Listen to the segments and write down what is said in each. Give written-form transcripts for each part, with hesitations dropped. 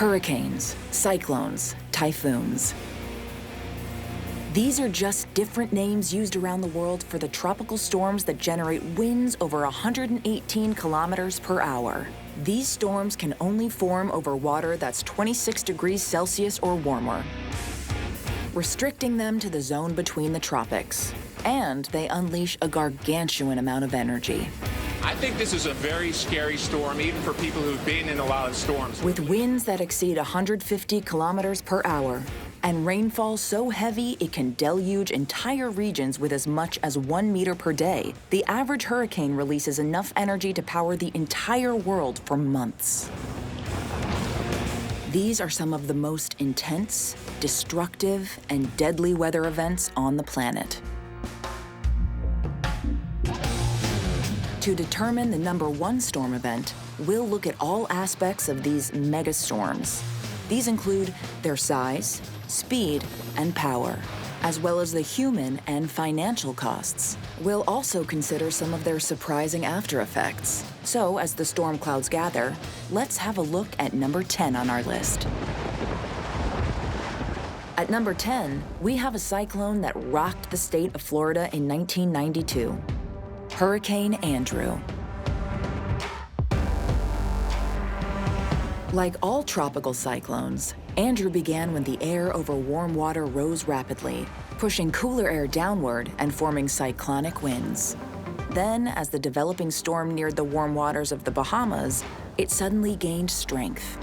Hurricanes, cyclones, typhoons. These are just different names used around the world for the tropical storms that generate winds over 118 kilometers per hour. These storms can only form over water that's 26 degrees Celsius or warmer, restricting them to the zone between the tropics. And they unleash a gargantuan amount of energy. I think this is a very scary storm, even for people who've been in a lot of storms. With winds that exceed 150 kilometers per hour, and rainfall so heavy it can deluge entire regions with as much as 1 meter per day, the average hurricane releases enough energy to power the entire world for months. These are some of the most intense, destructive, and deadly weather events on the planet. To determine the #1 storm event, we'll look at all aspects of these megastorms. These include their size, speed, and power, as well as the human and financial costs. We'll also consider some of their surprising after effects. So, as the storm clouds gather, let's have a look at number 10 on our list. At number 10, we have a cyclone that rocked the state of Florida in 1992. Hurricane Andrew. Like all tropical cyclones, Andrew began when the air over warm water rose rapidly, pushing cooler air downward and forming cyclonic winds. Then, as the developing storm neared the warm waters of the Bahamas, it suddenly gained strength.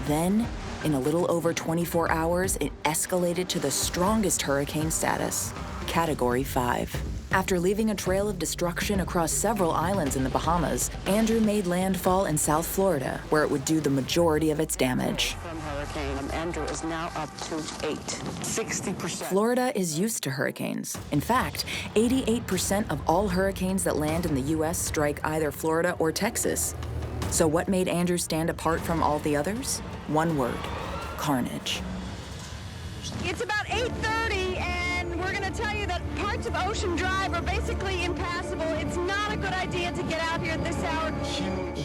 Then, in a little over 24 hours, it escalated to the strongest hurricane status, Category 5. After leaving a trail of destruction across several islands in the Bahamas, Andrew made landfall in South Florida, where it would do the majority of its damage. From Hurricane Andrew is now up to 8. 60%. Florida is used to hurricanes. In fact, 88% of all hurricanes that land in the U.S. strike either Florida or Texas. So what made Andrew stand apart from all the others? One word: carnage. It's about 8:30, and we're going to tell you that parts of Ocean Drive are basically impassable. It's not a good idea to get out here at this hour.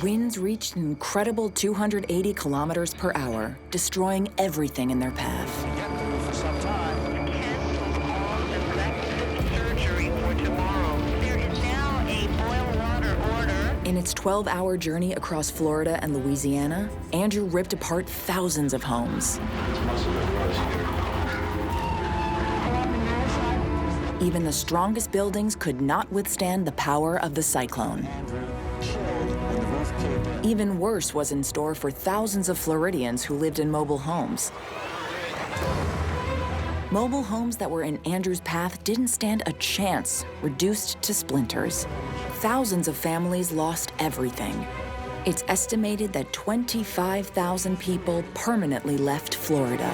Winds reached an incredible 280 kilometers per hour, destroying everything in their path. In its 12-hour journey across Florida and Louisiana, Andrew ripped apart thousands of homes. Even the strongest buildings could not withstand the power of the cyclone. Even worse was in store for thousands of Floridians who lived in mobile homes. Mobile homes that were in Andrew's path didn't stand a chance, reduced to splinters. Thousands of families lost everything. It's estimated that 25,000 people permanently left Florida.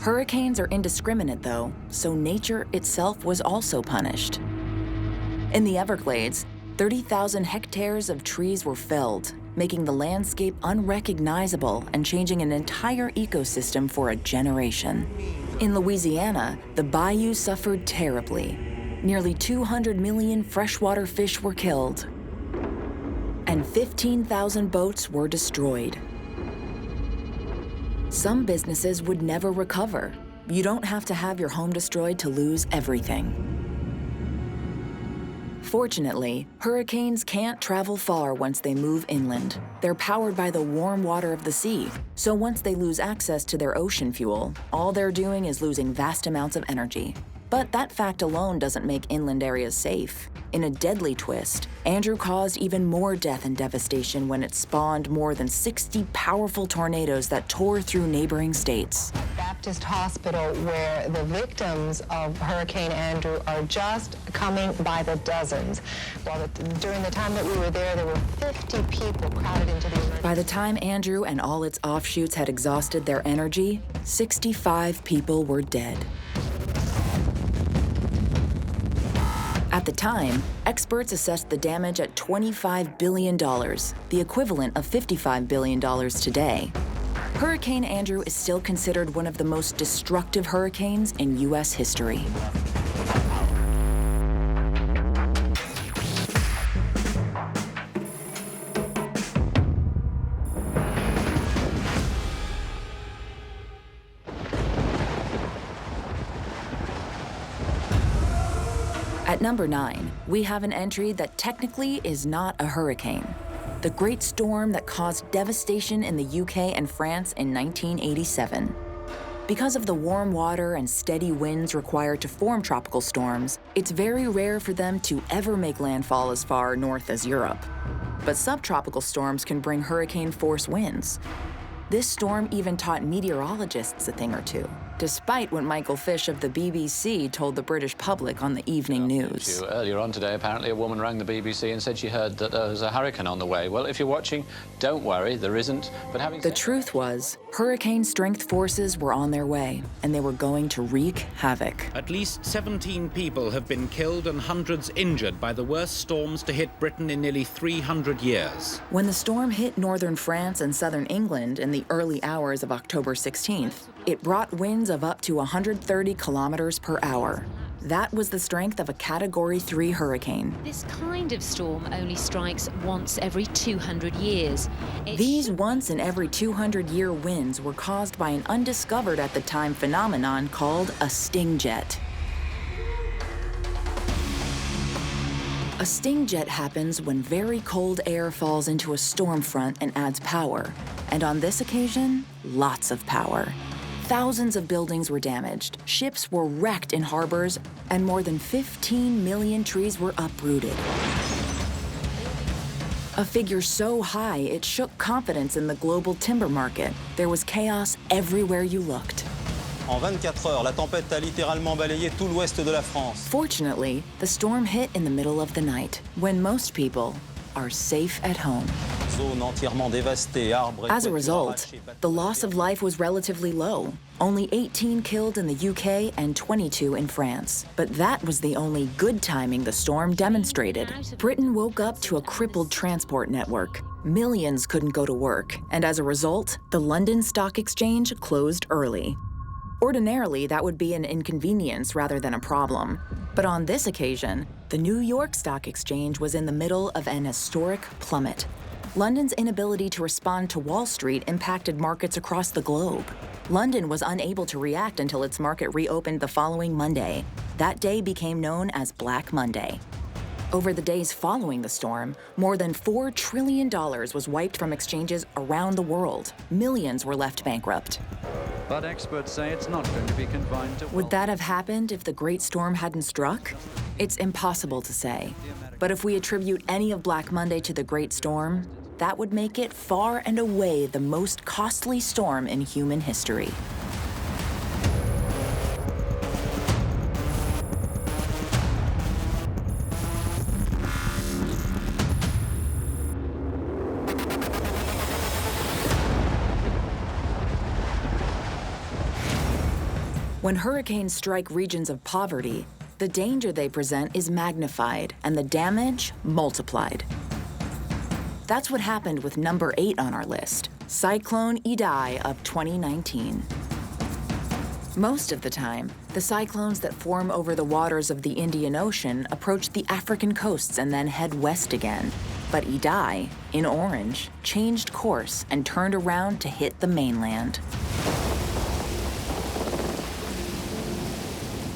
Hurricanes are indiscriminate, though, so nature itself was also punished. In the Everglades, 30,000 hectares of trees were felled, making the landscape unrecognizable and changing an entire ecosystem for a generation. In Louisiana, the bayou suffered terribly. Nearly 200 million freshwater fish were killed, and 15,000 boats were destroyed. Some businesses would never recover. You don't have to have your home destroyed to lose everything. Fortunately, hurricanes can't travel far once they move inland. They're powered by the warm water of the sea, so once they lose access to their ocean fuel, all they're doing is losing vast amounts of energy. But that fact alone doesn't make inland areas safe. In a deadly twist, Andrew caused even more death and devastation when it spawned more than 60 powerful tornadoes that tore through neighboring states. Baptist Hospital, where the victims of Hurricane Andrew are just coming by the dozens. During the time that we were there were 50 people crowded into the emergency. By the time Andrew and all its offshoots had exhausted their energy, 65 people were dead. At the time, experts assessed the damage at $25 billion, the equivalent of $55 billion today. Hurricane Andrew is still considered one of the most destructive hurricanes in U.S. history. At number 9, we have an entry that technically is not a hurricane. The great storm that caused devastation in the UK and France in 1987. Because of the warm water and steady winds required to form tropical storms, it's very rare for them to ever make landfall as far north as Europe. But subtropical storms can bring hurricane-force winds. This storm even taught meteorologists a thing or two, despite what Michael Fish of the BBC told the British public on the evening news. Earlier on today, apparently, a woman rang the BBC and said she heard that there was a hurricane on the way. Well, if you're watching, don't worry, there isn't. But having The truth was, hurricane-strength forces were on their way, and they were going to wreak havoc. At least 17 people have been killed and hundreds injured by the worst storms to hit Britain in nearly 300 years. When the storm hit northern France and southern England in the early hours of October 16th, it brought winds of up to 130 kilometers per hour. That was the strength of a Category 3 hurricane. This kind of storm only strikes once every 200 years. These once in every 200-year winds were caused by an undiscovered at the time phenomenon called a sting jet. A sting jet happens when very cold air falls into a storm front and adds power. And on this occasion, lots of power. Thousands of buildings were damaged, ships were wrecked in harbors, and more than 15 million trees were uprooted. A figure so high it shook confidence in the global timber market. There was chaos everywhere you looked. En 24 heures, la tempête a littéralement balayé tout l'ouest de la France. Fortunately, the storm hit in the middle of the night, when most people are safe at home. Zone entièrement dévastée, arbres et As a toitures result, arrachées, the loss of life was relatively low. Only 18 killed in the UK and 22 in France. But that was the only good timing the storm demonstrated. Britain woke up to a crippled transport network. Millions couldn't go to work, and as a result, the London Stock Exchange closed early. Ordinarily, that would be an inconvenience rather than a problem. But on this occasion, the New York Stock Exchange was in the middle of an historic plummet. London's inability to respond to Wall Street impacted markets across the globe. London was unable to react until its market reopened the following Monday. That day became known as Black Monday. Over the days following the storm, more than $4 trillion was wiped from exchanges around the world. Millions were left bankrupt. But experts say it's not going to be confined to... Would that have happened if the Great Storm hadn't struck? It's impossible to say. But if we attribute any of Black Monday to the Great Storm, that would make it far and away the most costly storm in human history. When hurricanes strike regions of poverty, the danger they present is magnified and the damage multiplied. That's what happened with number 8 on our list, Cyclone Edai of 2019. Most of the time, the cyclones that form over the waters of the Indian Ocean approach the African coasts and then head west again. But Edai, in orange, changed course and turned around to hit the mainland.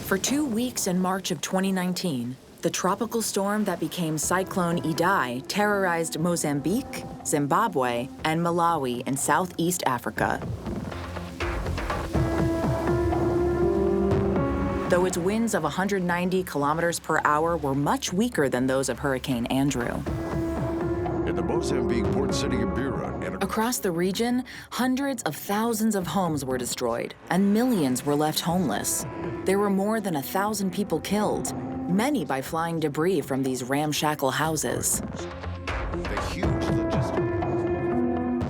For 2 weeks in March of 2019, the tropical storm that became Cyclone Edai terrorized Mozambique, Zimbabwe, and Malawi in Southeast Africa. Though its winds of 190 kilometers per hour were much weaker than those of Hurricane Andrew. In the Mozambique port city of Beira, across the region, hundreds of thousands of homes were destroyed, and millions were left homeless. There were more than 1,000 people killed, many by flying debris from these ramshackle houses.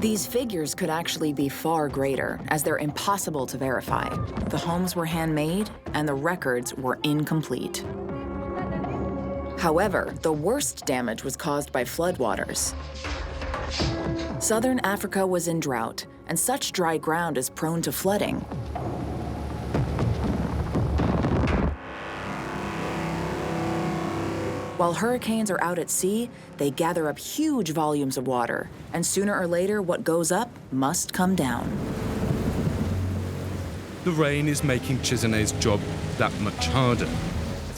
These figures could actually be far greater, as they're impossible to verify. The homes were handmade, and the records were incomplete. However, the worst damage was caused by floodwaters. Southern Africa was in drought, and such dry ground is prone to flooding. While hurricanes are out at sea, they gather up huge volumes of water, and sooner or later, what goes up must come down. The rain is making Chisonet's job that much harder.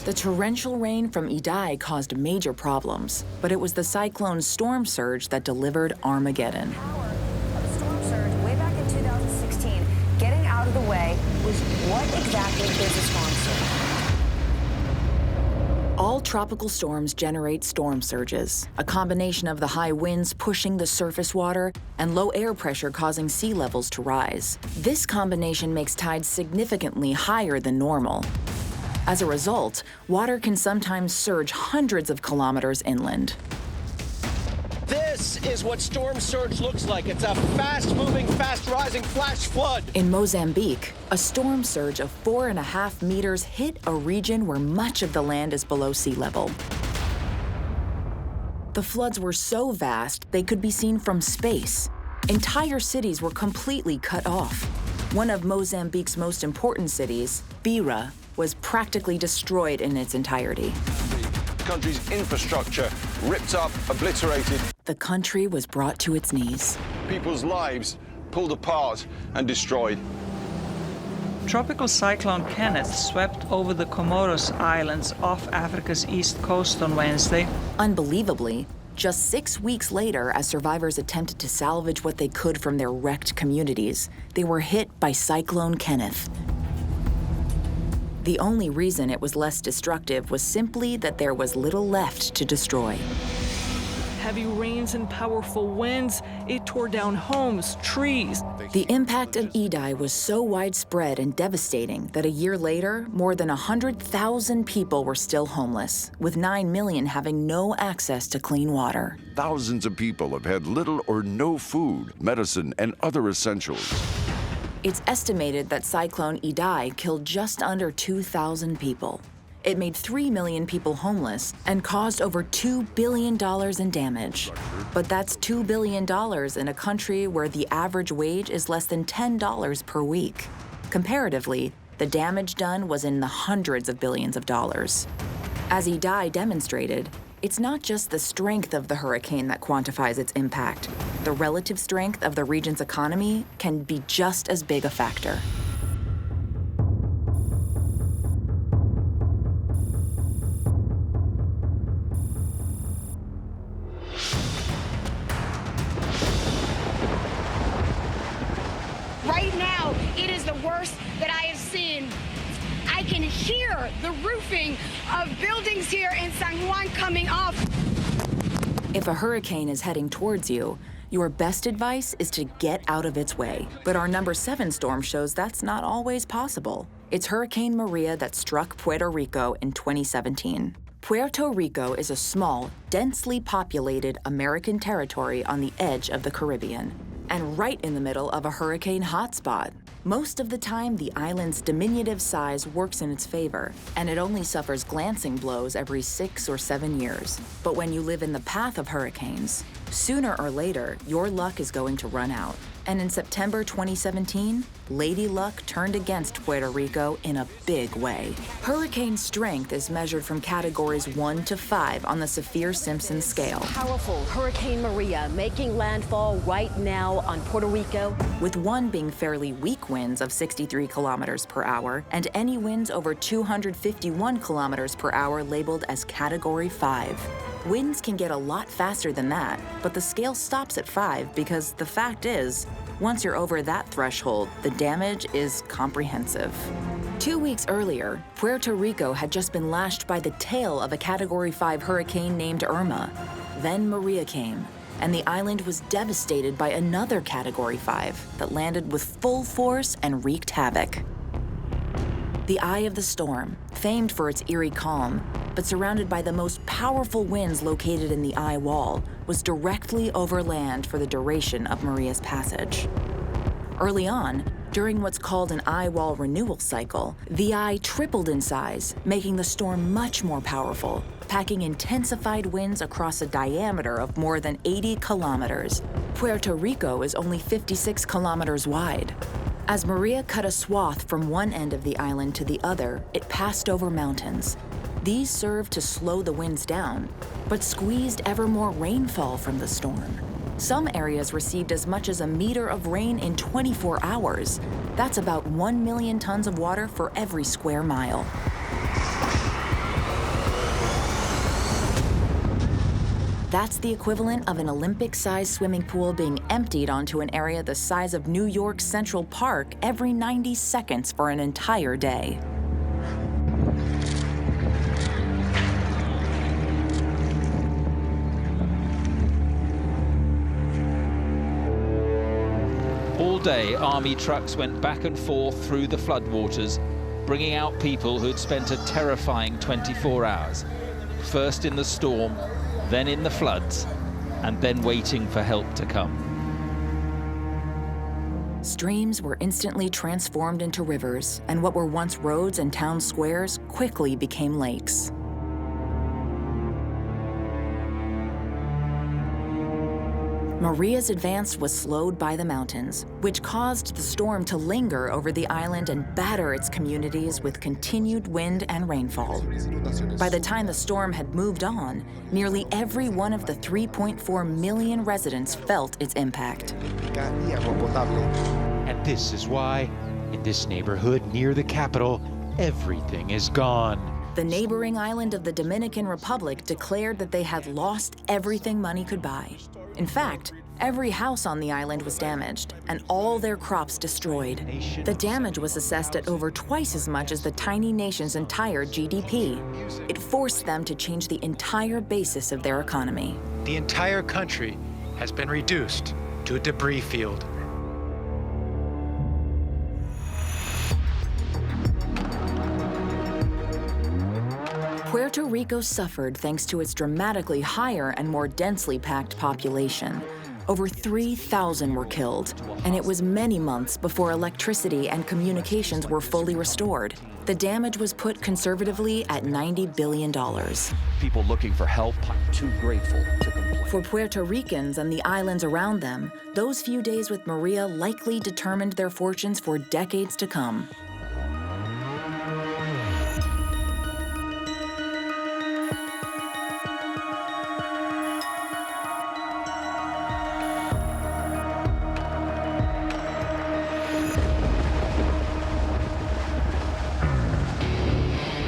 The torrential rain from Edai caused major problems, but it was the cyclone's storm surge that delivered Armageddon. The storm surge way back in 2016, getting out of the way was what exactly is a storm surge? All tropical storms generate storm surges, a combination of the high winds pushing the surface water and low air pressure causing sea levels to rise. This combination makes tides significantly higher than normal. As a result, water can sometimes surge hundreds of kilometers inland. This is what storm surge looks like. It's a fast-moving, fast-rising flash flood. In Mozambique, a storm surge of 4.5 meters hit a region where much of the land is below sea level. The floods were so vast, they could be seen from space. Entire cities were completely cut off. One of Mozambique's most important cities, Beira, was practically destroyed in its entirety. The country's infrastructure ripped up, obliterated. The country was brought to its knees. People's lives pulled apart and destroyed. Tropical Cyclone Kenneth swept over the Comoros Islands off Africa's east coast on Wednesday. Unbelievably, just 6 weeks later, as survivors attempted to salvage what they could from their wrecked communities, they were hit by Cyclone Kenneth. The only reason it was less destructive was simply that there was little left to destroy. Heavy rains and powerful winds, it tore down homes, trees. The impact of Edai was so widespread and devastating that a year later, more than 100,000 people were still homeless, with 9 million having no access to clean water. Thousands of people have had little or no food, medicine, and other essentials. It's estimated that Cyclone Edai killed just under 2,000 people. It made 3 million people homeless and caused over $2 billion in damage. But that's $2 billion in a country where the average wage is less than $10 per week. Comparatively, the damage done was in the hundreds of billions of dollars. As Edai demonstrated, it's not just the strength of the hurricane that quantifies its impact. The relative strength of the region's economy can be just as big a factor. Right now, it is the worst that I have seen. I can hear the roofing of buildings here in San Juan coming off. If a hurricane is heading towards you, your best advice is to get out of its way. But our number 7 storm shows that's not always possible. It's Hurricane Maria that struck Puerto Rico in 2017. Puerto Rico is a small, densely populated American territory on the edge of the Caribbean, and right in the middle of a hurricane hotspot. Most of the time, the island's diminutive size works in its favor, and it only suffers glancing blows every 6 or 7 years. But when you live in the path of hurricanes, sooner or later, your luck is going to run out. And in September 2017, Lady Luck turned against Puerto Rico in a big way. Hurricane strength is measured from categories 1 to 5 on the Saffir-Simpson scale. Powerful Hurricane Maria making landfall right now on Puerto Rico. With 1 being fairly weak winds of 63 kilometers per hour and any winds over 251 kilometers per hour labeled as category 5. Winds can get a lot faster than that, but the scale stops at 5 because the fact is, once you're over that threshold, the damage is comprehensive. 2 weeks earlier, Puerto Rico had just been lashed by the tail of a Category 5 hurricane named Irma. Then Maria came, and the island was devastated by another Category 5 that landed with full force and wreaked havoc. The eye of the storm, famed for its eerie calm, but surrounded by the most powerful winds located in the eye wall, was directly over land for the duration of Maria's passage. Early on, during what's called an eye wall renewal cycle, the eye tripled in size, making the storm much more powerful, packing intensified winds across a diameter of more than 80 kilometers. Puerto Rico is only 56 kilometers wide. As Maria cut a swath from one end of the island to the other, it passed over mountains. These served to slow the winds down, but squeezed ever more rainfall from the storm. Some areas received as much as 1 meter of rain in 24 hours. That's about 1 million tons of water for every square mile. That's the equivalent of an Olympic-sized swimming pool being emptied onto an area the size of New York's Central Park every 90 seconds for an entire day. All day, army trucks went back and forth through the floodwaters, bringing out people who'd spent a terrifying 24 hours. First in the storm, then in the floods, and then waiting for help to come. Streams were instantly transformed into rivers, and what were once roads and town squares quickly became lakes. Maria's advance was slowed by the mountains, which caused the storm to linger over the island and batter its communities with continued wind and rainfall. By the time the storm had moved on, nearly every one of the 3.4 million residents felt its impact. And this is why, in this neighborhood near the capital, everything is gone. The neighboring island of the Dominican Republic declared that they had lost everything money could buy. In fact, every house on the island was damaged, and all their crops destroyed. The damage was assessed at over twice as much as the tiny nation's entire GDP. It forced them to change the entire basis of their economy. The entire country has been reduced to a debris field. Puerto Rico suffered thanks to its dramatically higher and more densely packed population. Over 3,000 were killed, and it was many months before electricity and communications were fully restored. The damage was put conservatively at $90 billion. People looking for help, I'm too grateful to complain. For Puerto Ricans and the islands around them, those few days with Maria likely determined their fortunes for decades to come.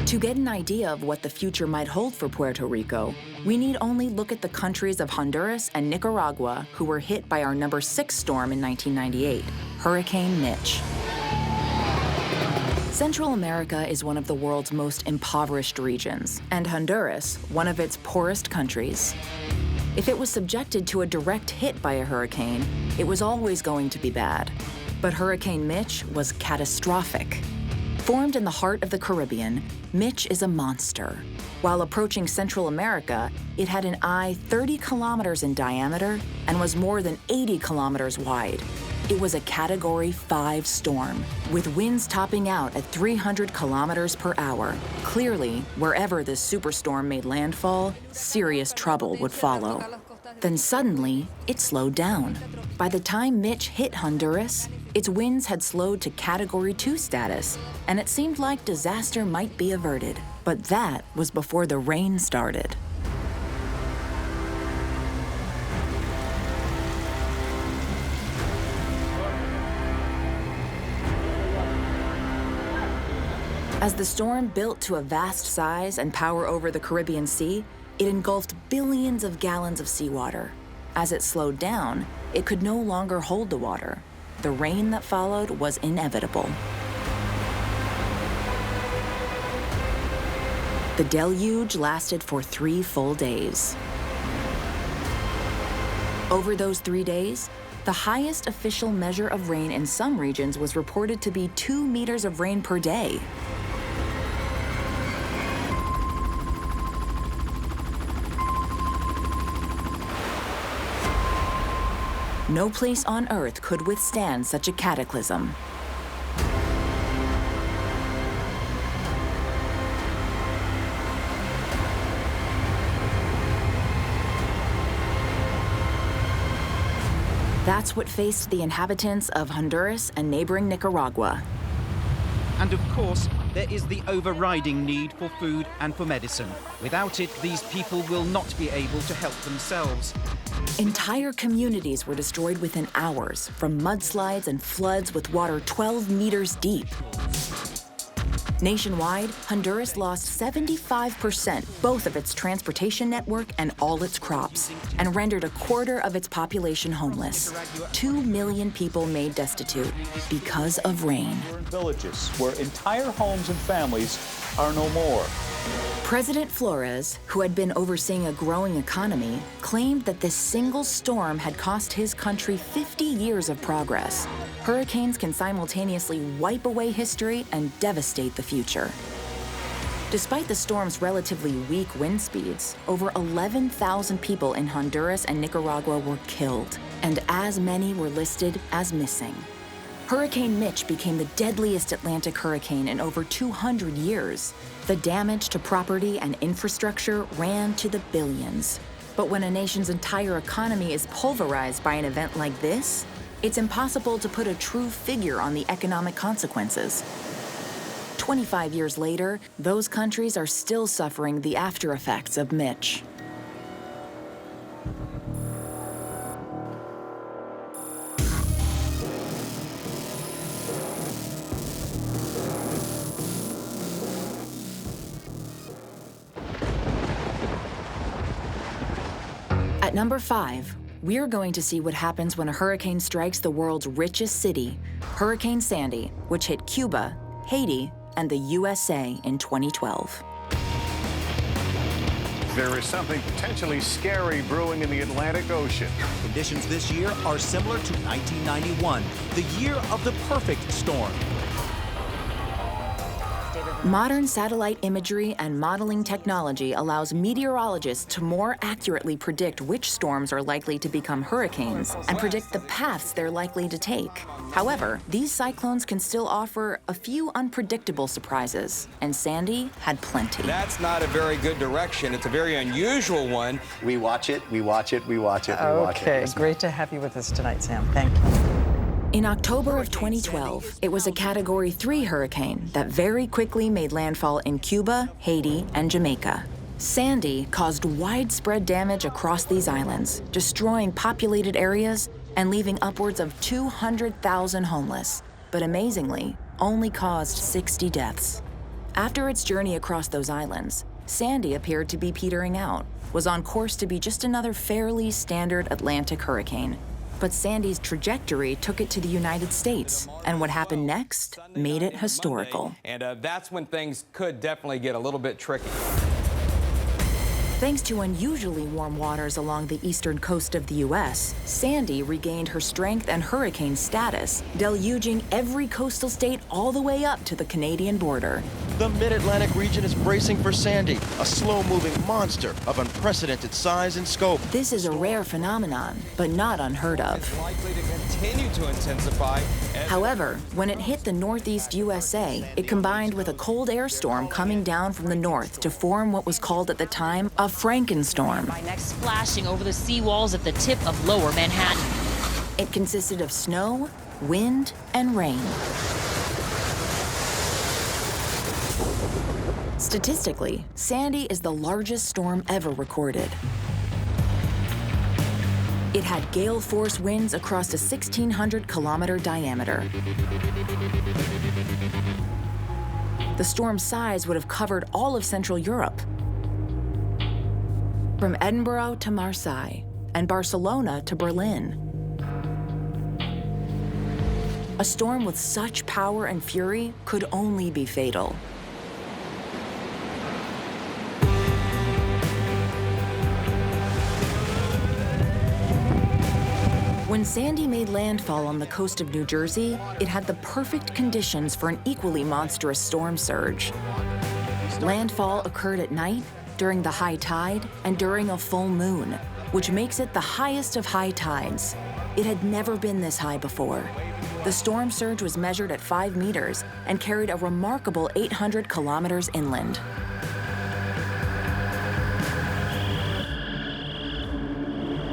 To get an idea of what the future might hold for Puerto Rico, we need only look at the countries of Honduras and Nicaragua, who were hit by our number 6 storm in 1998, Hurricane Mitch. Central America is one of the world's most impoverished regions, and Honduras, one of its poorest countries. If it was subjected to a direct hit by a hurricane, it was always going to be bad. But Hurricane Mitch was catastrophic. Formed in the heart of the Caribbean, Mitch is a monster. While approaching Central America, it had an eye 30 kilometers in diameter and was more than 80 kilometers wide. It was a Category 5 storm, with winds topping out at 300 kilometers per hour. Clearly, wherever this superstorm made landfall, serious trouble would follow. Then suddenly, it slowed down. By the time Mitch hit Honduras, its winds had slowed to Category 2 status, and it seemed like disaster might be averted. But that was before the rain started. As the storm built to a vast size and power over the Caribbean Sea, it engulfed billions of gallons of seawater. As it slowed down, it could no longer hold the water. The rain that followed was inevitable. The deluge lasted for 3 full days. Over those 3 days, the highest official measure of rain in some regions was reported to be 2 meters of rain per day. No place on Earth could withstand such a cataclysm. That's what faced the inhabitants of Honduras and neighboring Nicaragua. And of course, there is the overriding need for food and for medicine. Without it, these people will not be able to help themselves. Entire communities were destroyed within hours from mudslides and floods with water 12 meters deep. Nationwide, Honduras lost 75%, both of its transportation network and all its crops, and rendered a quarter of its population homeless. 2 million people made destitute because of rain. Villages where entire homes and families are no more. President Flores, who had been overseeing a growing economy, claimed that this single storm had cost his country 50 years of progress. Hurricanes can simultaneously wipe away history and devastate the future. Despite the storm's relatively weak wind speeds, over 11,000 people in Honduras and Nicaragua were killed, and as many were listed as missing. Hurricane Mitch became the deadliest Atlantic hurricane in over 200 years. The damage to property and infrastructure ran to the billions. But when a nation's entire economy is pulverized by an event like this, it's impossible to put a true figure on the economic consequences. 25 years later, those countries are still suffering the after effects of Mitch. At number 5, we're going to see what happens when a hurricane strikes the world's richest city, Hurricane Sandy, which hit Cuba, Haiti, and the USA in 2012. There is something potentially scary brewing in the Atlantic Ocean. Conditions this year are similar to 1991, the year of the perfect storm. Modern satellite imagery and modeling technology allows meteorologists to more accurately predict which storms are likely to become hurricanes and predict the paths they're likely to take. However, these cyclones can still offer a few unpredictable surprises, and Sandy had plenty. That's not a very good direction. It's a very unusual one. We watch it, we watch it, we watch it, we watch it. Okay, great to have you with us tonight, Sam. Thank you. In October of 2012, it was a Category 3 hurricane that very quickly made landfall in Cuba, Haiti, and Jamaica. Sandy caused widespread damage across these islands, destroying populated areas and leaving upwards of 200,000 homeless, but amazingly, only caused 60 deaths. After its journey across those islands, Sandy appeared to be petering out, was on course to be just another fairly standard Atlantic hurricane. But Sandy's trajectory took it to the United States, and what happened next made it historical. And that's when things could definitely get a little bit tricky. Thanks to unusually warm waters along the eastern coast of the U.S., Sandy regained her strength and hurricane status, deluging every coastal state all the way up to the Canadian border. The mid-Atlantic region is bracing for Sandy, a slow-moving monster of unprecedented size and scope. This is a rare phenomenon, but not unheard of. It's likely to continue to intensify. However, when it hit the northeast USA, it combined with a cold air storm coming down from the north to form what was called at the time a Frankenstorm. By next splashing over the seawalls at the tip of lower Manhattan. It consisted of snow, wind, and rain. Statistically, Sandy is the largest storm ever recorded. It had gale-force winds across a 1,600-kilometer diameter. The storm's size would have covered all of Central Europe, from Edinburgh to Marseille, and Barcelona to Berlin. A storm with such power and fury could only be fatal. When Sandy made landfall on the coast of New Jersey, it had the perfect conditions for an equally monstrous storm surge. Landfall occurred at night, during the high tide, and during a full moon, which makes it the highest of high tides. It had never been this high before. The storm surge was measured at 5 meters and carried a remarkable 800 kilometers inland.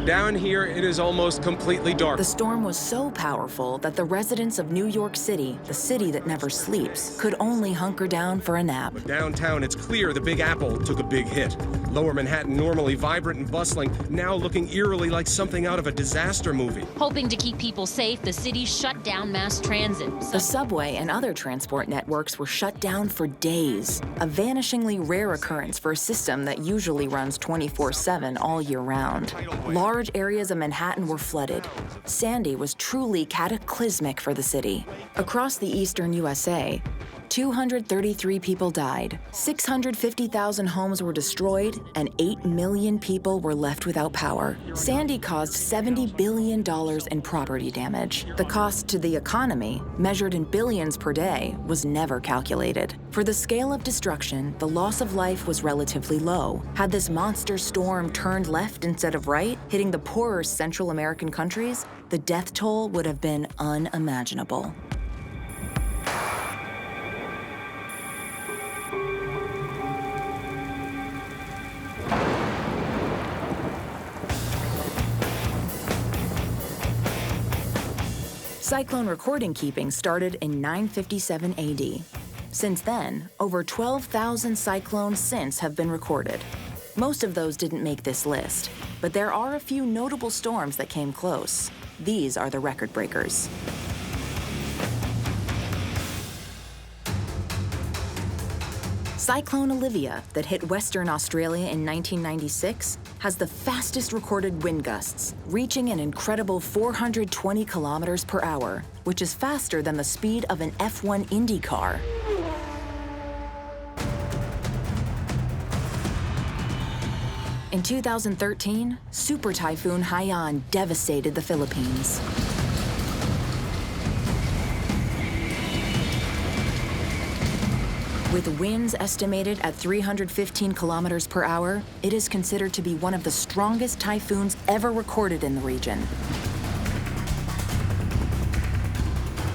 Down here, it is almost completely dark. The storm was so powerful that the residents of New York City, the city that never sleeps, could only hunker down for a nap. But downtown, it's clear the Big Apple took a big hit. Lower Manhattan, normally vibrant and bustling, now looking eerily like something out of a disaster movie. Hoping to keep people safe, the city shut down mass transit. The subway and other transport networks were shut down for days, a vanishingly rare occurrence for a system that usually runs 24/7 all year round. Large areas of Manhattan were flooded. Sandy was truly cataclysmic for the city. Across the eastern USA, 233 people died, 650,000 homes were destroyed, and 8 million people were left without power. Sandy caused $70 billion in property damage. The cost to the economy, measured in billions per day, was never calculated. For the scale of destruction, the loss of life was relatively low. Had this monster storm turned left instead of right, hitting the poorer Central American countries, the death toll would have been unimaginable. Cyclone recording keeping started in 957 AD. Since then, over 12,000 cyclones since have been recorded. Most of those didn't make this list, but there are a few notable storms that came close. These are the record breakers. Cyclone Olivia, that hit Western Australia in 1996, has the fastest recorded wind gusts, reaching an incredible 420 kilometers per hour, which is faster than the speed of an F1 Indy car. In 2013, Super Typhoon Haiyan devastated the Philippines. With winds estimated at 315 kilometers per hour, it is considered to be one of the strongest typhoons ever recorded in the region.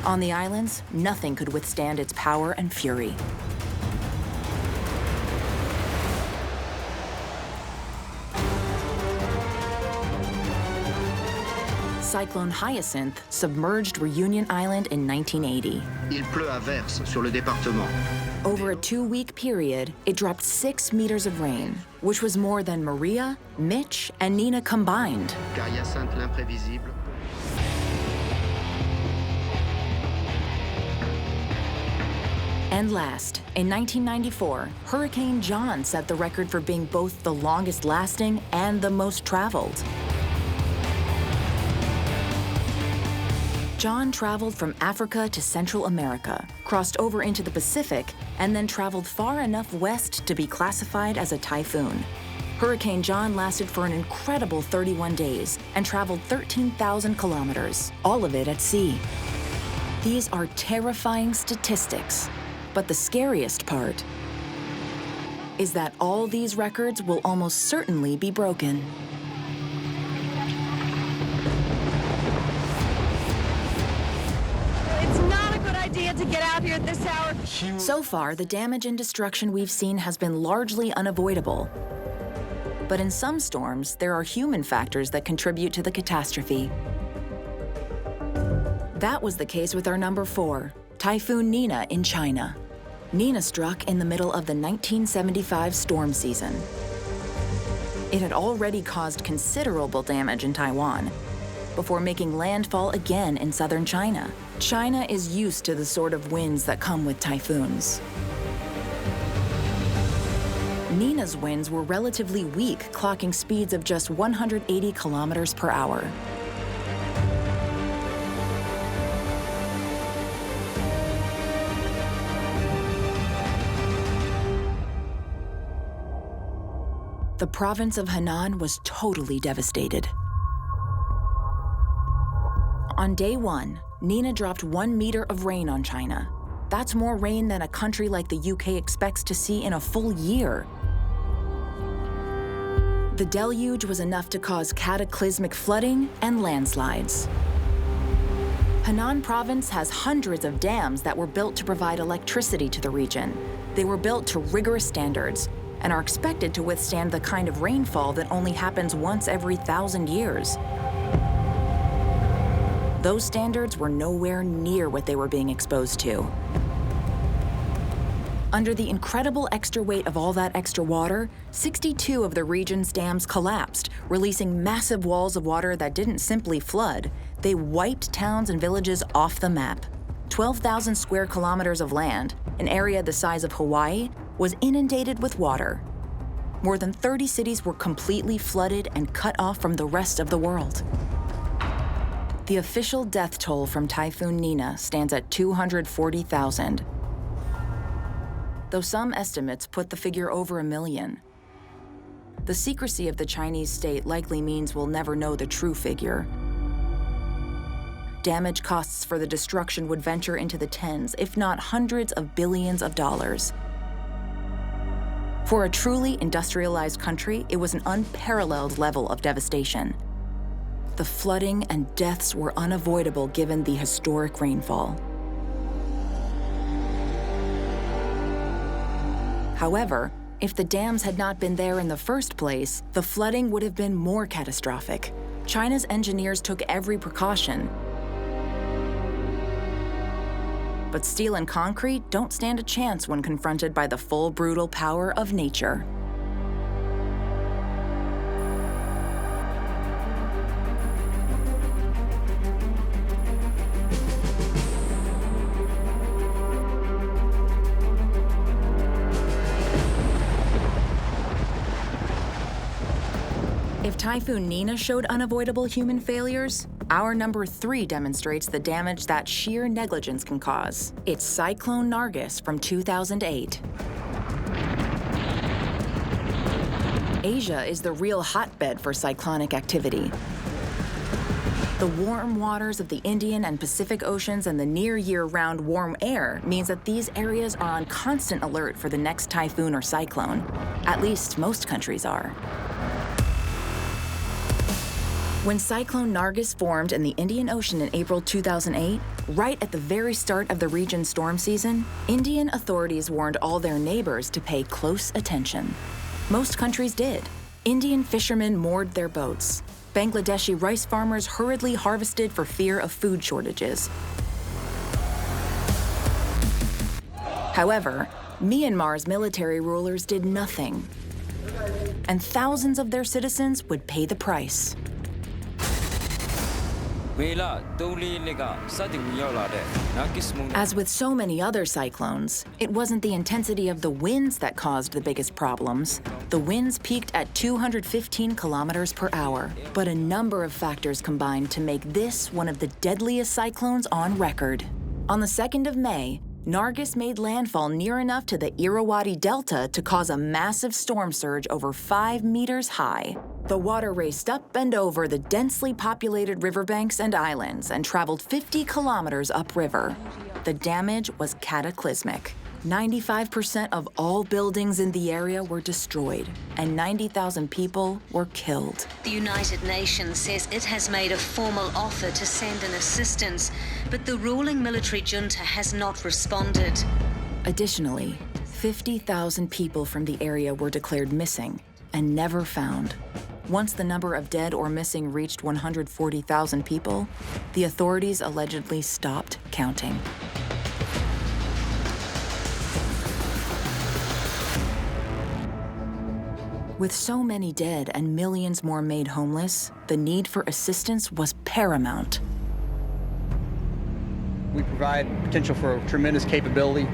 On the islands, nothing could withstand its power and fury. Cyclone Hyacinth submerged Reunion Island in 1980. Il pleut à verse sur le département. Over a 2-week period, it dropped 6 meters of rain, which was more than Maria, Mitch, and Nina combined. Car Hyacinthe l'imprévisible. And last, in 1994, Hurricane John set the record for being both the longest lasting and the most traveled. John traveled from Africa to Central America, crossed over into the Pacific, and then traveled far enough west to be classified as a typhoon. Hurricane John lasted for an incredible 31 days and traveled 13,000 kilometers, all of it at sea. These are terrifying statistics, but the scariest part is that all these records will almost certainly be broken. To get out here at this hour. So far, the damage and destruction we've seen has been largely unavoidable. But in some storms, there are human factors that contribute to the catastrophe. That was the case with our number 4, Typhoon Nina in China. Nina struck in the middle of the 1975 storm season. It had already caused considerable damage in Taiwan, before making landfall again in southern China. China is used to the sort of winds that come with typhoons. Nina's winds were relatively weak, clocking speeds of just 180 kilometers per hour. The province of Henan was totally devastated. On day 1, Nina dropped 1 meter of rain on China. That's more rain than a country like the UK expects to see in a full year. The deluge was enough to cause cataclysmic flooding and landslides. Henan province has hundreds of dams that were built to provide electricity to the region. They were built to rigorous standards, and are expected to withstand the kind of rainfall that only happens once every 1,000 years. Those standards were nowhere near what they were being exposed to. Under the incredible extra weight of all that extra water, 62 of the region's dams collapsed, releasing massive walls of water that didn't simply flood. They wiped towns and villages off the map. 12,000 square kilometers of land, an area the size of Hawaii, was inundated with water. More than 30 cities were completely flooded and cut off from the rest of the world. The official death toll from Typhoon Nenina stands at 240,000. Though some estimates put the figure over 1 million. The secrecy of the Chinese state likely means we'll never know the true figure. Damage costs for the destruction would venture into the tens, if not hundreds of billions of dollars. For a truly industrialized country, it was an unparalleled level of devastation. The flooding and deaths were unavoidable given the historic rainfall. However, if the dams had not been there in the first place, the flooding would have been more catastrophic. China's engineers took every precaution. But steel and concrete don't stand a chance when confronted by the full brutal power of nature. If Typhoon Nenina showed unavoidable human failures, our number 3 demonstrates the damage that sheer negligence can cause. It's Cyclone Nargis from 2008. Asia is the real hotbed for cyclonic activity. The warm waters of the Indian and Pacific Oceans and the near year-round warm air means that these areas are on constant alert for the next typhoon or cyclone. At least most countries are. When Cyclone Nargis formed in the Indian Ocean in April 2008, right at the very start of the region's storm season, Indian authorities warned all their neighbors to pay close attention. Most countries did. Indian fishermen moored their boats. Bangladeshi rice farmers hurriedly harvested for fear of food shortages. However, Myanmar's military rulers did nothing, and thousands of their citizens would pay the price. As with so many other cyclones, it wasn't the intensity of the winds that caused the biggest problems. The winds peaked at 215 kilometers per hour, but a number of factors combined to make this one of the deadliest cyclones on record. On the 2nd of May, Nargis made landfall near enough to the Irrawaddy Delta to cause a massive storm surge over 5 meters high. The water raced up and over the densely populated riverbanks and islands and traveled 50 kilometers upriver. The damage was cataclysmic. 95% of all buildings in the area were destroyed, and 90,000 people were killed. The United Nations says it has made a formal offer to send in assistance, but the ruling military junta has not responded. Additionally, 50,000 people from the area were declared missing and never found. Once the number of dead or missing reached 140,000 people, the authorities allegedly stopped counting. With so many dead and millions more made homeless, the need for assistance was paramount. We provide potential for a tremendous capability.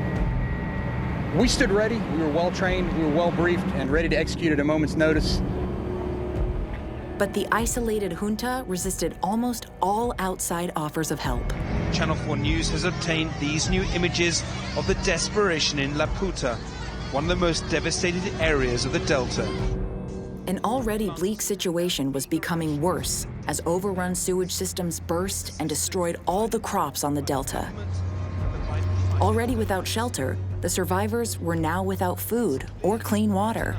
We stood ready, we were well trained, we were well briefed, and ready to execute at a moment's notice. But the isolated junta resisted almost all outside offers of help. Channel 4 News has obtained these new images of the desperation in Laputa, one of the most devastated areas of the Delta. An already bleak situation was becoming worse as overrun sewage systems burst and destroyed all the crops on the Delta. Already without shelter, the survivors were now without food or clean water.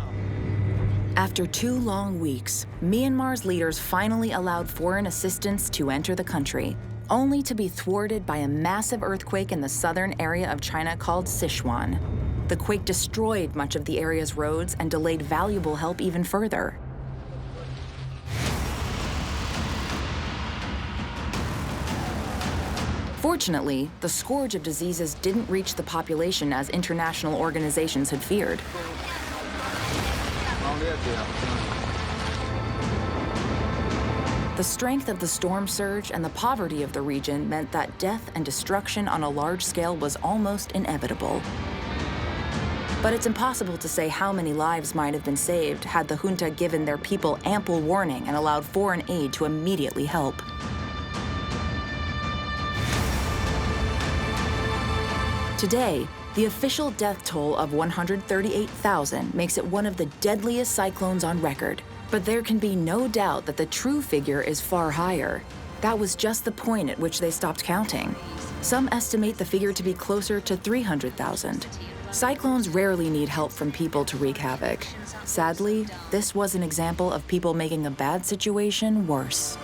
After 2 long weeks, Myanmar's leaders finally allowed foreign assistance to enter the country, only to be thwarted by a massive earthquake in the southern area of China called Sichuan. The quake destroyed much of the area's roads and delayed valuable help even further. Fortunately, the scourge of diseases didn't reach the population as international organizations had feared. The strength of the storm surge and the poverty of the region meant that death and destruction on a large scale was almost inevitable. But it's impossible to say how many lives might have been saved had the junta given their people ample warning and allowed foreign aid to immediately help. Today, the official death toll of 138,000 makes it one of the deadliest cyclones on record. But there can be no doubt that the true figure is far higher. That was just the point at which they stopped counting. Some estimate the figure to be closer to 300,000. Cyclones rarely need help from people to wreak havoc. Sadly, this was an example of people making a bad situation worse.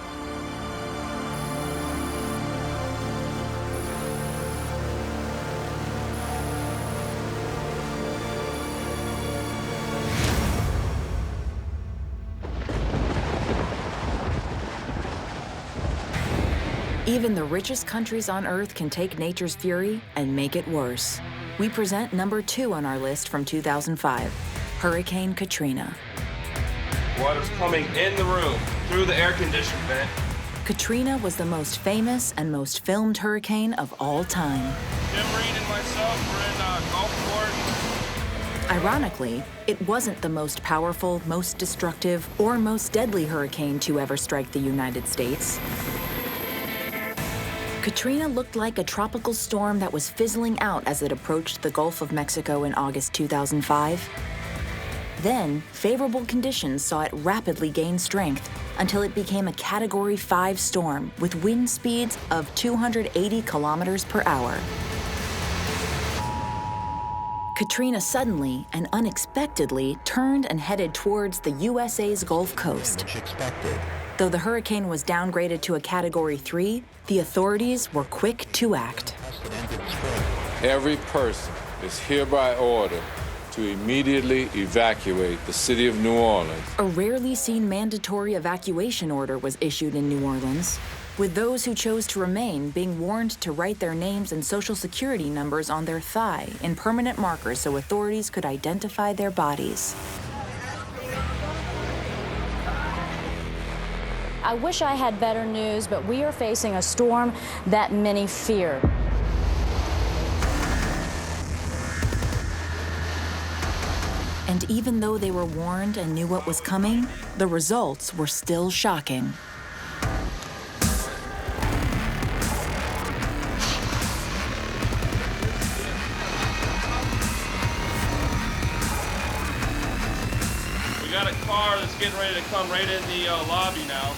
Even the richest countries on Earth can take nature's fury and make it worse. We present number 2 on our list from 2005, Hurricane Katrina. Water's coming in the room through the air conditioning vent. Katrina was the most famous and most filmed hurricane of all time. Jim Reed and myself were in Gulfport. Ironically, it wasn't the most powerful, most destructive, or most deadly hurricane to ever strike the United States. Katrina looked like a tropical storm that was fizzling out as it approached the Gulf of Mexico in August 2005. Then, favorable conditions saw it rapidly gain strength until it became a Category 5 storm with wind speeds of 280 kilometers per hour. Katrina suddenly and unexpectedly turned and headed towards the USA's Gulf Coast. Though the hurricane was downgraded to a Category 3, the authorities were quick to act. Every person is hereby ordered to immediately evacuate the city of New Orleans. A rarely seen mandatory evacuation order was issued in New Orleans, with those who chose to remain being warned to write their names and social security numbers on their thigh in permanent markers so authorities could identify their bodies. I wish I had better news, but we are facing a storm that many fear. And even though they were warned and knew what was coming, the results were still shocking. We got a car that's getting ready to come right in the lobby now.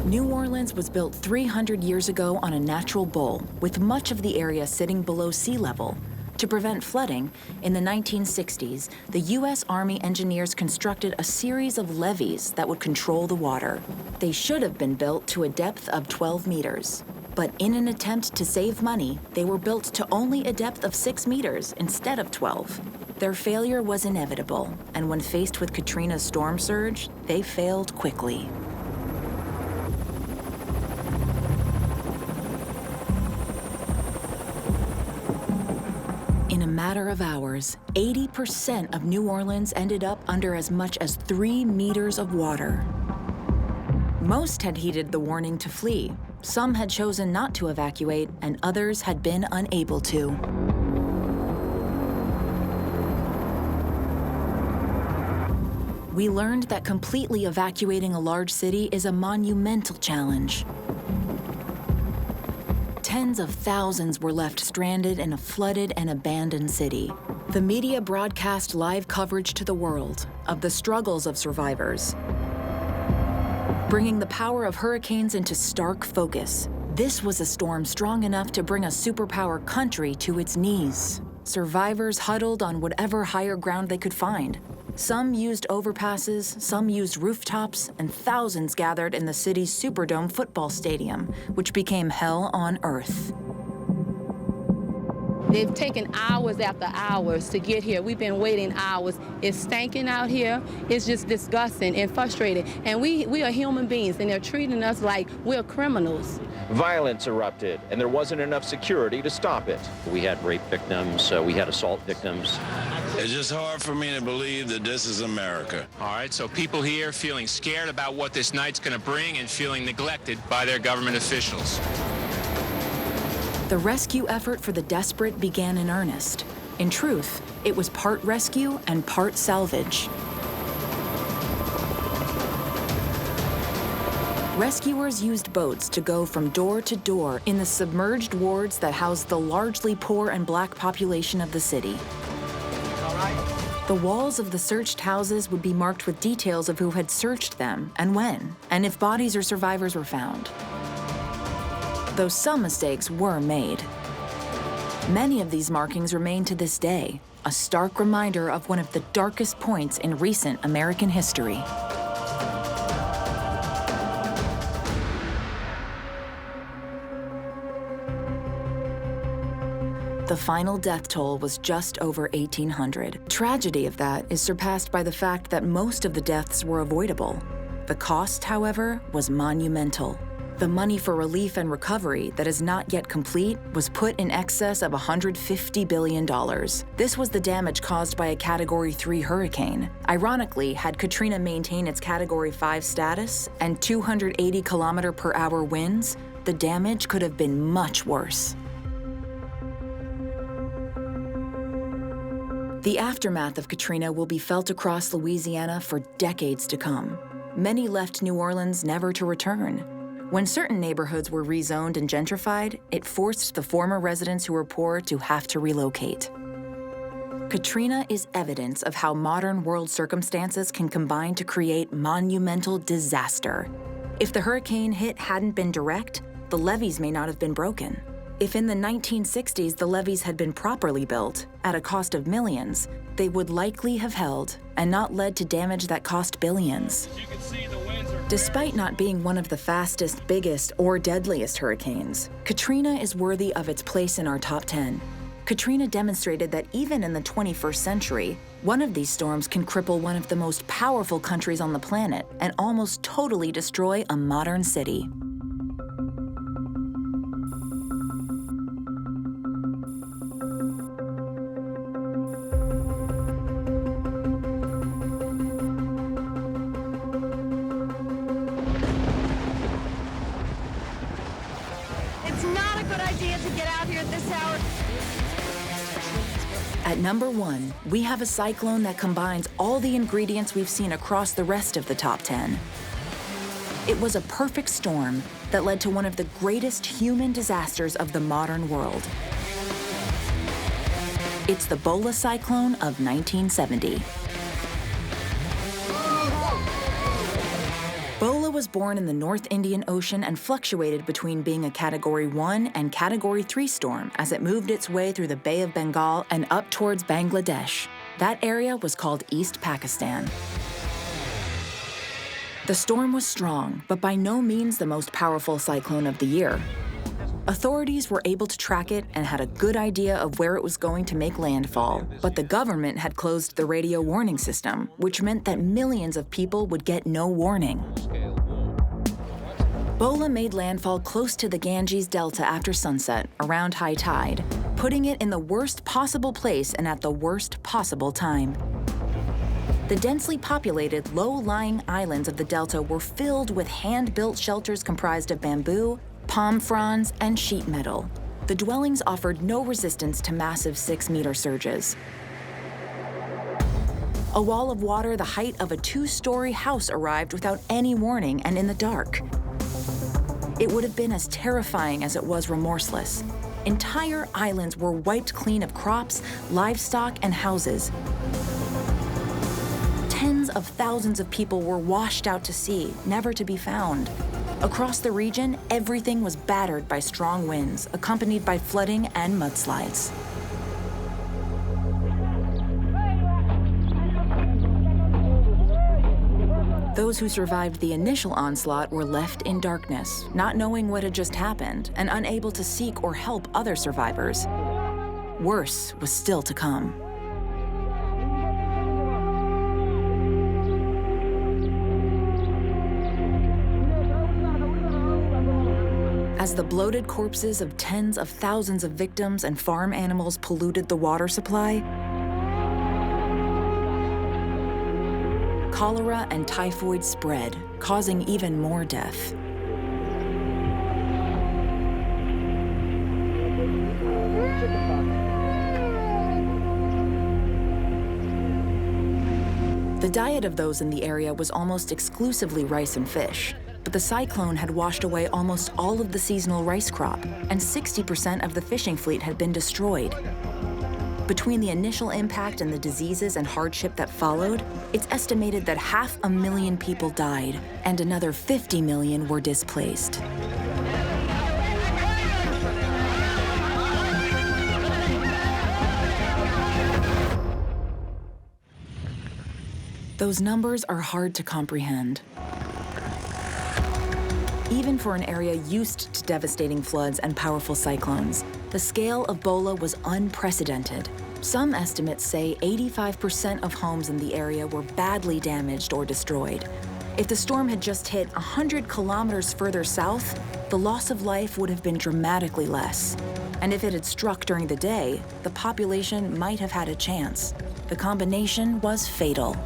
New Orleans was built 300 years ago on a natural bowl, with much of the area sitting below sea level. To prevent flooding, in the 1960s, the U.S. Army engineers constructed a series of levees that would control the water. They should have been built to a depth of 12 meters. But in an attempt to save money, they were built to only a depth of 6 meters instead of 12. Their failure was inevitable, and when faced with Katrina's storm surge, they failed quickly. In a matter of hours, 80% of New Orleans ended up under as much as 3 meters of water. Most had heeded the warning to flee. Some had chosen not to evacuate, and others had been unable to. We learned that completely evacuating a large city is a monumental challenge. Tens of thousands were left stranded in a flooded and abandoned city. The media broadcast live coverage to the world of the struggles of survivors, bringing the power of hurricanes into stark focus. This was a storm strong enough to bring a superpower country to its knees. Survivors huddled on whatever higher ground they could find. Some used overpasses, some used rooftops, and thousands gathered in the city's Superdome football stadium, which became hell on earth. They've taken hours after hours to get here. We've been waiting hours. It's stinking out here. It's just disgusting and frustrating. And we are human beings, and they're treating us like we're criminals. Violence erupted, and there wasn't enough security to stop it. We had rape victims, we had assault victims. It's just hard for me to believe that this is America. All right, so people here feeling scared about what this night's going to bring and feeling neglected by their government officials. The rescue effort for the desperate began in earnest. In truth, it was part rescue and part salvage. Rescuers used boats to go from door to door in the submerged wards that housed the largely poor and black population of the city. The walls of the searched houses would be marked with details of who had searched them and when, and if bodies or survivors were found. Though some mistakes were made. Many of these markings remain to this day, a stark reminder of one of the darkest points in recent American history. The final death toll was just over 1,800. Tragedy of that is surpassed by the fact that most of the deaths were avoidable. The cost, however, was monumental. The money for relief and recovery that is not yet complete was put in excess of $150 billion. This was the damage caused by a Category 3 hurricane. Ironically, had Katrina maintained its Category 5 status and 280 km/h winds, the damage could have been much worse. The aftermath of Katrina will be felt across Louisiana for decades to come. Many left New Orleans never to return. When certain neighborhoods were rezoned and gentrified, it forced the former residents who were poor to have to relocate. Katrina is evidence of how modern world circumstances can combine to create monumental disaster. If the hurricane hit hadn't been direct, the levees may not have been broken. If in the 1960s the levees had been properly built, at a cost of millions, they would likely have held and not led to damage that cost billions. Despite not being one of the fastest, biggest, or deadliest hurricanes, Katrina is worthy of its place in our top 10. Katrina demonstrated that even in the 21st century, one of these storms can cripple one of the most powerful countries on the planet and almost totally destroy a modern city. At number 1, we have a cyclone that combines all the ingredients we've seen across the rest of the top 10. It was a perfect storm that led to one of the greatest human disasters of the modern world. It's the Bola cyclone of 1970. Bola was born in the North Indian Ocean and fluctuated between being a Category 1 and Category 3 storm as it moved its way through the Bay of Bengal and up towards Bangladesh. That area was called East Pakistan. The storm was strong, but by no means the most powerful cyclone of the year. Authorities were able to track it and had a good idea of where it was going to make landfall, but the government had closed the radio warning system, which meant that millions of people would get no warning. Bola made landfall close to the Ganges Delta after sunset, around high tide, putting it in the worst possible place and at the worst possible time. The densely populated, low-lying islands of the Delta were filled with hand-built shelters comprised of bamboo, palm fronds, and sheet metal. The dwellings offered no resistance to massive 6-meter surges. A wall of water the height of a 2-story house arrived without any warning and in the dark. It would have been as terrifying as it was remorseless. Entire islands were wiped clean of crops, livestock, and houses. Tens of thousands of people were washed out to sea, never to be found. Across the region, everything was battered by strong winds, accompanied by flooding and mudslides. Those who survived the initial onslaught were left in darkness, not knowing what had just happened and unable to seek or help other survivors. Worse was still to come. As the bloated corpses of tens of thousands of victims and farm animals polluted the water supply, cholera and typhoid spread, causing even more death. The diet of those in the area was almost exclusively rice and fish, but the cyclone had washed away almost all of the seasonal rice crop, and 60% of the fishing fleet had been destroyed. Between the initial impact and the diseases and hardship that followed, it's estimated that 500,000 people died, and another 50 million were displaced. Those numbers are hard to comprehend. Even for an area used to devastating floods and powerful cyclones, the scale of Bola was unprecedented. Some estimates say 85% of homes in the area were badly damaged or destroyed. If the storm had just hit 100 kilometers further south, the loss of life would have been dramatically less. And if it had struck during the day, the population might have had a chance. The combination was fatal.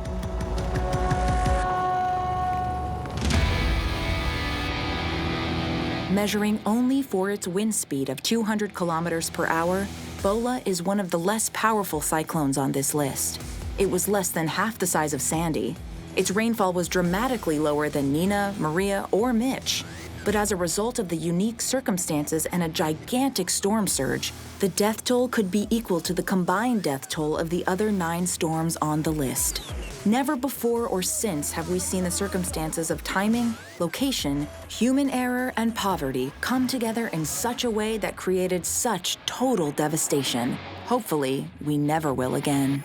Measuring only for its wind speed of 200 kilometers per hour, Bola is one of the less powerful cyclones on this list. It was less than half the size of Sandy. Its rainfall was dramatically lower than Nina, Maria, or Mitch. But as a result of the unique circumstances and a gigantic storm surge, the death toll could be equal to the combined death toll of the other 9 storms on the list. Never before or since have we seen the circumstances of timing, location, human error, and poverty come together in such a way that created such total devastation. Hopefully, we never will again.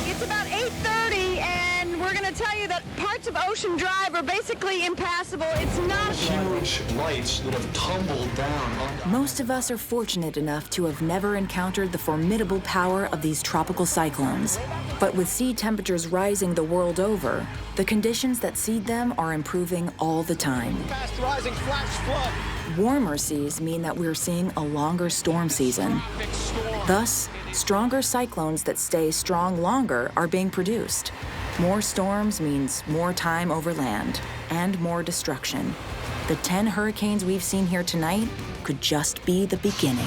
It's about 8:30, and we're going to tell you that parts of Ocean Drive are basically impassable. It's not huge lights that have tumbled down. Most of us are fortunate enough to have never encountered the formidable power of these tropical cyclones. But with sea temperatures rising the world over, the conditions that seed them are improving all the time. Fast rising flash flood. Warmer seas mean that we're seeing a longer storm season. Thus, stronger cyclones that stay strong longer are being produced. More storms means more time over land and more destruction. The 10 hurricanes we've seen here tonight could just be the beginning.